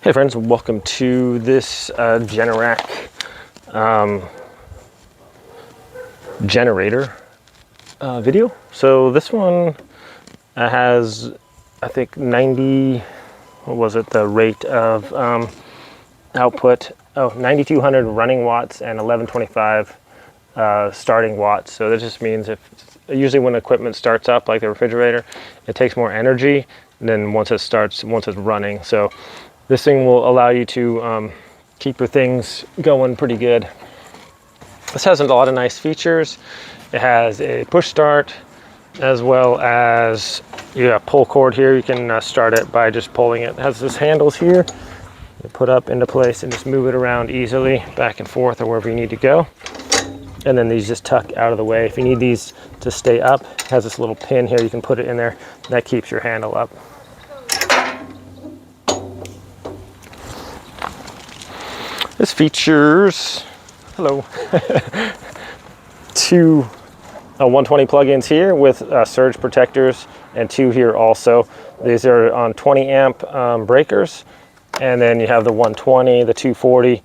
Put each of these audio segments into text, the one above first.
Hey friends, welcome to this Generac Generator video. So this one has, I think 90, what was it, the rate of output, 9200 running watts and 1125 starting watts. So that just means usually when equipment starts up, like the refrigerator, it takes more energy than once it's running. So this thing will allow you to keep your things going pretty good. This has a lot of nice features. It has a push start, as well as pull cord here. You can start it by just pulling it. It has these handles here. You put up into place and just move it around easily, back and forth or wherever you need to go. And then these just tuck out of the way. If you need these to stay up, it has this little pin here. You can put it in there. That keeps your handle up. This features, two 120 plugins here with surge protectors, and two here also. These are on 20 amp breakers, and then you have the 120, the 240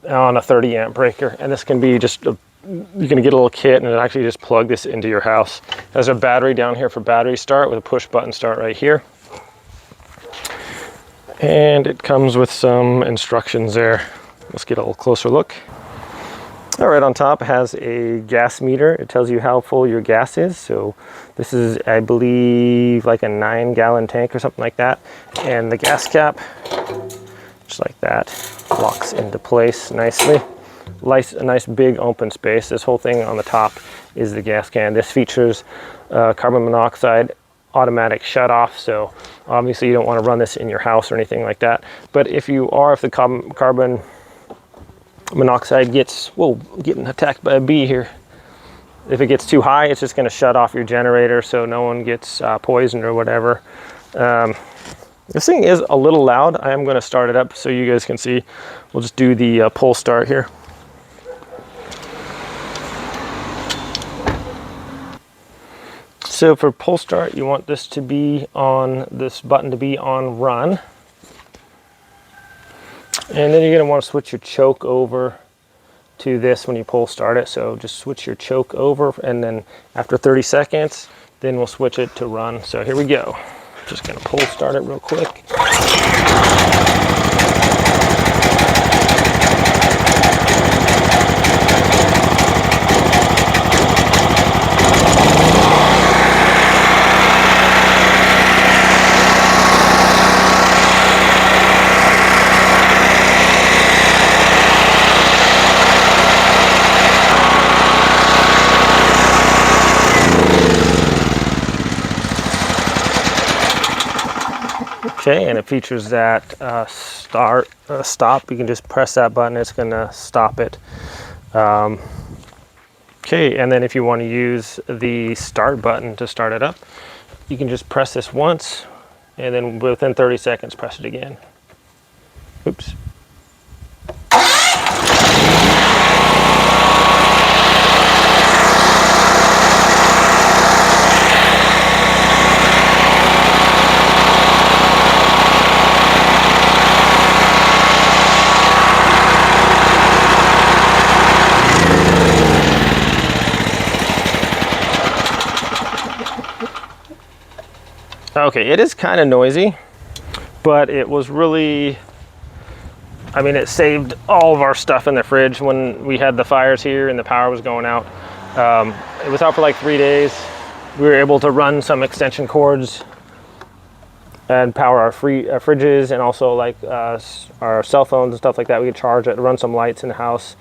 on a 30 amp breaker. And this can be just, you're gonna get a little kit and actually just plug this into your house. There's a battery down here for battery start with a push button start right here. And it comes with some instructions there. Let's get a little closer look. All right, on top it has a gas meter. It tells you how full your gas is. So this is, I believe, like a 9-gallon tank or something like that. And the gas cap, just like that, locks into place nicely. A nice big open space. This whole thing on the top is the gas can. This features carbon monoxide automatic shut off, so obviously you don't want to run this in your house or anything like that. But if the carbon monoxide getting attacked by a bee here. If it gets too high, it's just going to shut off your generator so no one gets poisoned or whatever. This thing is a little loud. I am going to start it up so you guys can see. We'll just do the pull start here. So for pull start, you want this button to be on run. And then you're going to want to switch your choke over to this when you pull start it. So just switch your choke over, and then after 30 seconds, then we'll switch it to run. So here we go. Just going to pull start it real quick. Okay, and it features that stop. You can just press that button, it's going to stop it. Okay, and then if you want to use the start button to start it up, you can just press this once, and then within 30 seconds, press it again. Oops. Okay, it is kind of noisy, but it was really, I mean, it saved all of our stuff in the fridge when we had the fires here and the power was going out. It was out for like 3 days. We were able to run some extension cords and power our fridges, and also like our cell phones and stuff like that. We could charge it, run some lights in the house.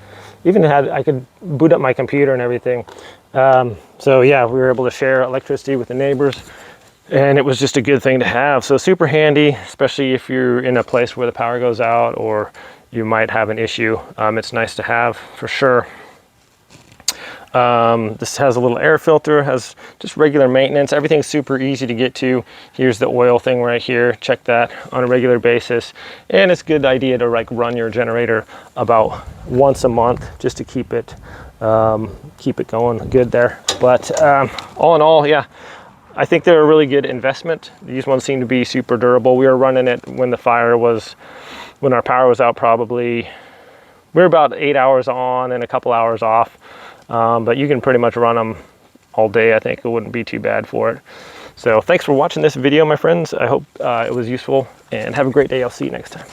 Even I could boot up my computer and everything. So yeah, we were able to share electricity with the neighbors. And it was just a good thing to have. So super handy, especially if you're in a place where the power goes out or you might have an issue. It's nice to have for sure. This has a little air filter, has just regular maintenance. Everything's super easy to get to. Here's the oil thing right here. Check that on a regular basis. And it's a good idea to like run your generator about once a month just to keep it going good there. But all in all, yeah, I think they're a really good investment. These ones seem to be super durable. We were running it when the fire was when our power was out, probably we're about 8 hours on and a couple hours off, but you can pretty much run them all day. I think it wouldn't be too bad for it. So thanks for watching this video, my friends. I hope it was useful, and have a great day. I'll see you next time.